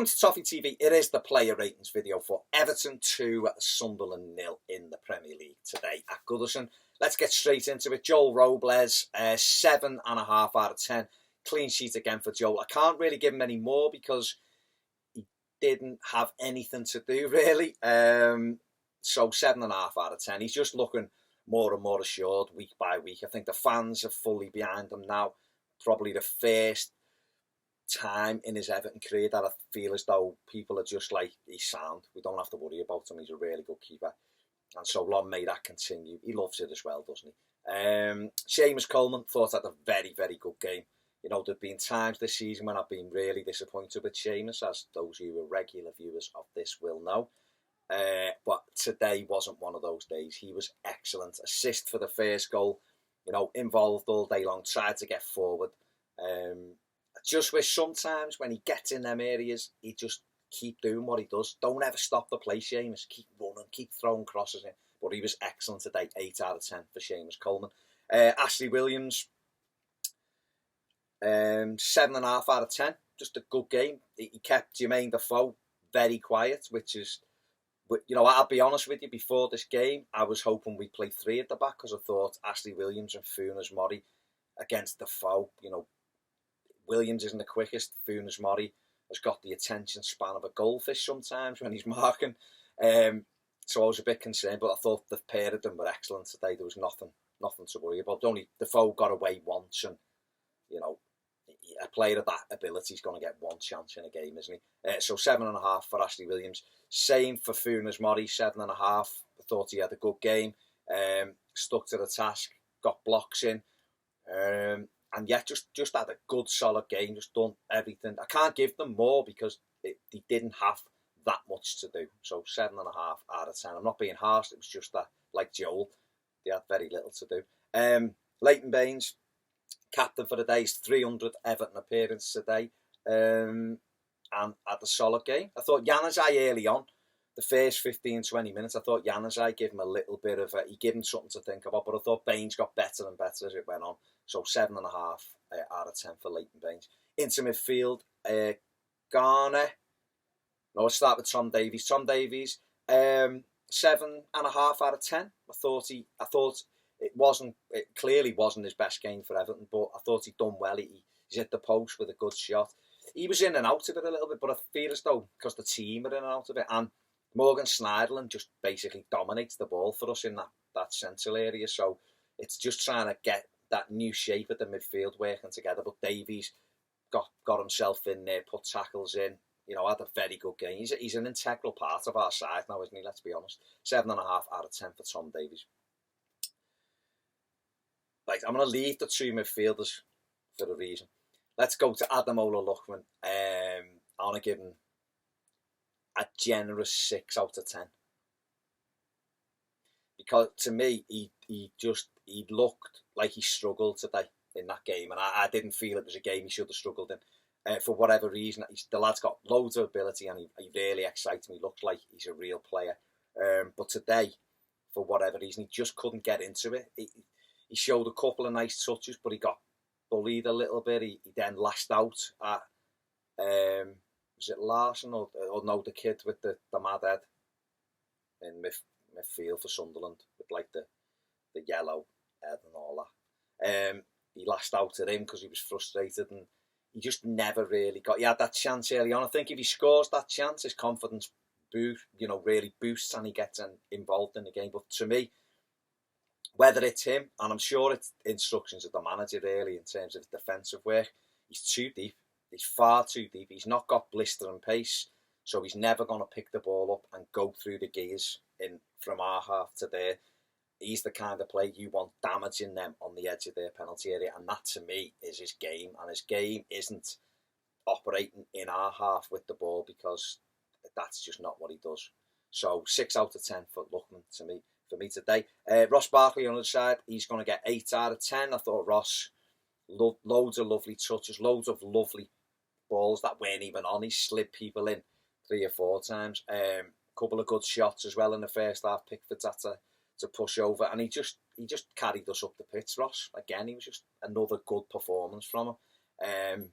Welcome to Toffee TV. It is the player ratings video for Everton 2, Sunderland 0 in the Premier League today at Goodison. Let's get straight into it. Joel Robles, 7.5 out of 10. Clean sheet again for Joel. I can't really give him any more because he didn't have anything to do, really. So 7.5 out of 10. He's just looking more and more assured week by week. I think the fans are fully behind him now. Probably the first time in his Everton career that I feel as though people are just like, he's sound. We don't have to worry about him. He's a really good keeper. And so long may that continue. He loves it as well, doesn't he? Seamus Coleman thought had a very, very good game. You know, there have been times this season when I've been really disappointed with Seamus, as those who are regular viewers of this will know. But today wasn't one of those days. He was excellent. Assist for the first goal. You know, involved all day long, tried to get forward. Just wish sometimes when he gets in them areas, he just keep doing what he does. Don't ever stop the play, Seamus. Keep running, keep throwing crosses in. But he was excellent today. 8 out of 10 for Seamus Coleman. Ashley Williams, 7.5 out of 10. Just a good game. He kept Jermaine Defoe very quiet, which is, you know, I'll be honest with you, before this game, I was hoping we'd play 3 at the back because I thought Ashley Williams and Funes Mori against Defoe, you know, Williams isn't the quickest. Funes Mori has got the attention span of a goldfish sometimes when he's marking. So I was a bit concerned, but I thought the pair of them were excellent today. There was nothing to worry about. Only Defoe got away once, and you know, a player of that ability is going to get one chance in a game, isn't he? So 7.5 for Ashley Williams. Same for Funes Mori, 7.5. I thought he had a good game. Stuck to the task, got blocks in. And yet, just had a good, solid game. Just done everything. I can't give them more because they didn't have that much to do. So 7.5 out of 10. I'm not being harsh. It was just that, like Joel, they had very little to do. Leighton Baines, captain for the day. His 300th Everton appearance today. And had a solid game. I thought Januzaj early on, the first 15-20 minutes, I thought Januzaj gave him a little bit of he gave him something to think about. But I thought Baines got better and better as it went on. So 7.5 out of 10 for Leighton Baines. Into midfield, Garner. No, let's start with Tom Davies. Tom Davies, 7.5 out of 10. I thought it clearly wasn't his best game for Everton, but I thought he'd done well. He's hit the post with a good shot. He was in and out of it a little bit, but I feel as though because the team are in and out of it, and Morgan Schneiderlin just basically dominates the ball for us in that central area. So it's just trying to get that new shape of the midfield working together. But Davies got himself in there, put tackles in, you know, had a very good game. He's an integral part of our side now, isn't he? Let's be honest. 7.5 out of 10 for Tom Davies. Right, I'm going to leave the 2 midfielders for a reason. Let's go to Ademola Lookman. I'm going to give him a generous 6 out of 10. Because to me, he looked like he struggled today in that game, and I didn't feel it was a game he should have struggled in. For whatever reason, the lad's got loads of ability, and he really excites me. He looks like he's a real player. But today, for whatever reason, he just couldn't get into it. He showed a couple of nice touches, but he got bullied a little bit. He then lashed out at was it Larson or no, the kid with the mad head in midfield for Sunderland with like the yellow head and all that. He lashed out at him because he was frustrated, and he just never really got. He had that chance early on. I think if he scores that chance, his confidence really boosts, and he gets involved in the game. But to me, whether it's him, and I'm sure it's instructions of the manager really in terms of defensive work, he's too deep. He's far too deep. He's not got blistering pace, so he's never going to pick the ball up and go through the gears from our half to there. He's the kind of player you want damaging them on the edge of their penalty area, and that to me is his game. And his game isn't operating in our half with the ball because that's just not what he does. So 6 out of 10 for Lookman for me today. Ross Barkley on the other side, he's going to get 8 out of 10. I thought Ross, loads of lovely touches, loads of lovely balls that weren't even on. He slid people in 3 or 4 times. Couple of good shots as well in the first half. Pickford's had to push over, and he just carried us up the pitch. Ross again, he was just another good performance from him.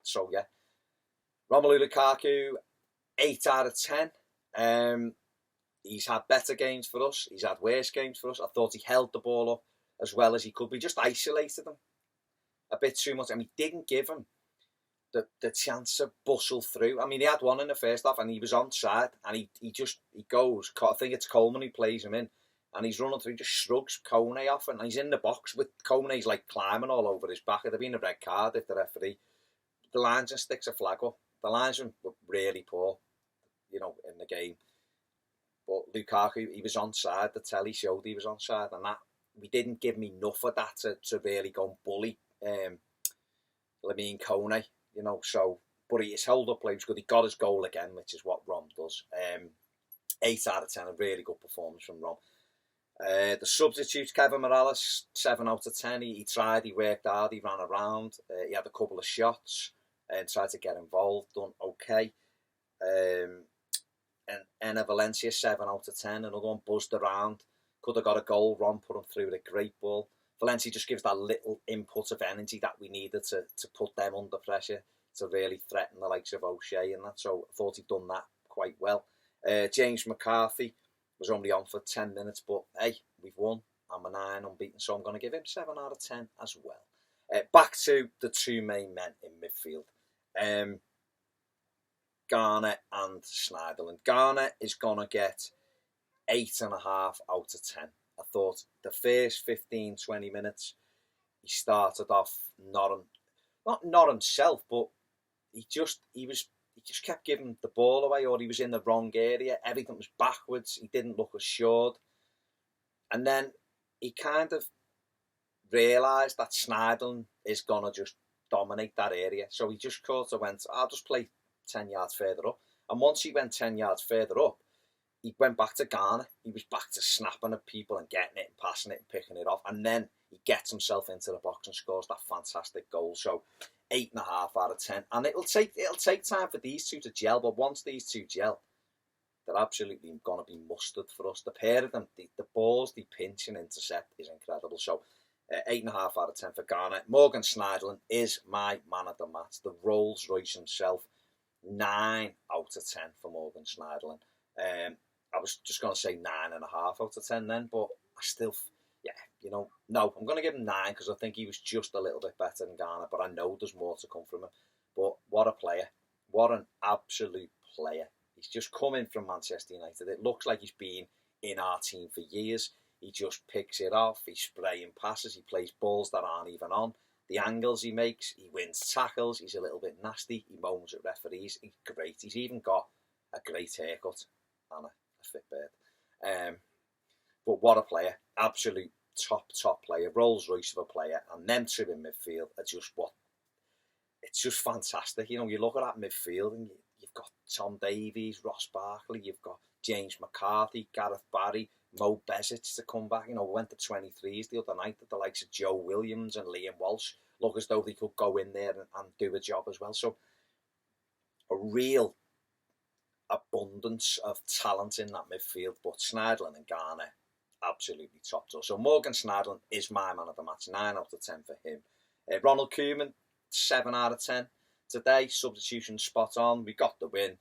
So yeah, Romelu Lukaku, 8 out of 10. He's had better games for us. He's had worse games for us. I thought he held the ball up as well as he could. We just isolated him a bit too much, and we didn't give him the chance to bustle through. I mean, he had one in the first half, and he was onside, and he goes. I think it's Coleman who plays him in, and he's running through, just shrugs Kone off, and he's in the box with Kone's like climbing all over his back. It'd have been a red card if the referee, the linesman sticks a flag up. The linesman were really poor, in the game. But Lukaku, he was onside. The telly showed he was onside, and that we didn't give him enough of that to really go and bully Lamine Kone, So, but his hold-up play was good. He got his goal again, which is what Rom does. 8 out of 10, a really good performance from Rom. The substitutes, Kevin Morales, 7 out of 10. He tried, he worked hard, he ran around. He had a couple of shots and tried to get involved, done okay. And Enna Valencia, 7 out of 10. Another one buzzed around. Could have got a goal. Ron put him through with a great ball. Valencia just gives that little input of energy that we needed to put them under pressure, to really threaten the likes of O'Shea and that. So I thought he'd done that quite well. James McCarthy was only on for 10 minutes, but hey, we've won. I'm a 9 unbeaten, so I'm going to give him 7 out of 10 as well. Back to the two main men in midfield. Garner and Schneiderlin. Garner is going to get 8.5 out of 10. I thought the first 15-20 minutes, he started off not himself, but he just kept giving the ball away, or he was in the wrong area. Everything was backwards. He didn't look assured. And then he kind of realised that Schneiderlin is going to just dominate that area. So he just sort of went, I'll just play 10 yards further up. And once he went 10 yards further up, he went back to Garner. He was back to snapping at people and getting it and passing it and picking it off. And then he gets himself into the box and scores that fantastic goal. So 8.5 out of 10. And it'll take time for these two to gel. But once these two gel, they're absolutely going to be mustard for us. The pair of them, the balls they pinch and intercept is incredible. So 8.5 out of 10 for Garner. Morgan Schneiderlin is my man of the match. The Rolls Royce himself. 9 out of 10 for Morgan Schneiderlin. I was just going to say 9.5 out of 10 then, but I still, no, I'm going to give him 9 because I think he was just a little bit better than Garner, but I know there's more to come from him. But what a player. What an absolute player. He's just come in from Manchester United. It looks like he's been in our team for years. He just picks it off. He's spraying passes. He plays balls that aren't even on. The angles he makes, he wins tackles. He's a little bit nasty. He moans at referees. He's great. He's even got a great haircut and a fit beard. But what a player. Absolute top player. Rolls Royce of a player. And them two in midfield are just it's just fantastic. You look at that midfield and you've got Tom Davies, Ross Barkley, you've got James McCarthy, Gareth Barry, Mo Besic to come back. We went to 23s the other night, that the likes of Joe Williams and Liam Walsh look as though they could go in there and do a job as well. So a real abundance of talent in that midfield, but Schneiderlin and Garner absolutely top. So Morgan Schneiderlin is my man of the match. 9 out of 10 for him. Ronald Koeman, 7 out of 10 today. Substitution spot on. We got the win.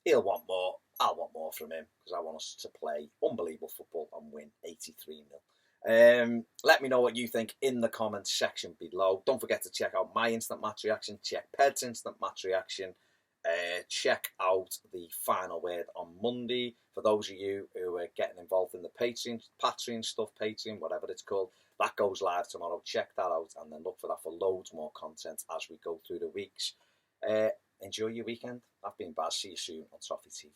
He'll want more. I'll want more from him because I want us to play unbelievable football and win 83-0. Let me know what you think in the comments section below. Don't forget to check out my instant match reaction. Check Ped's instant match reaction. Check out the final word on Monday. For those of you who are getting involved in the Patreon stuff, whatever it's called, that goes live tomorrow. Check that out and then look for that for loads more content as we go through the weeks. Enjoy your weekend. I've been Baz. See you soon on Toffee TV.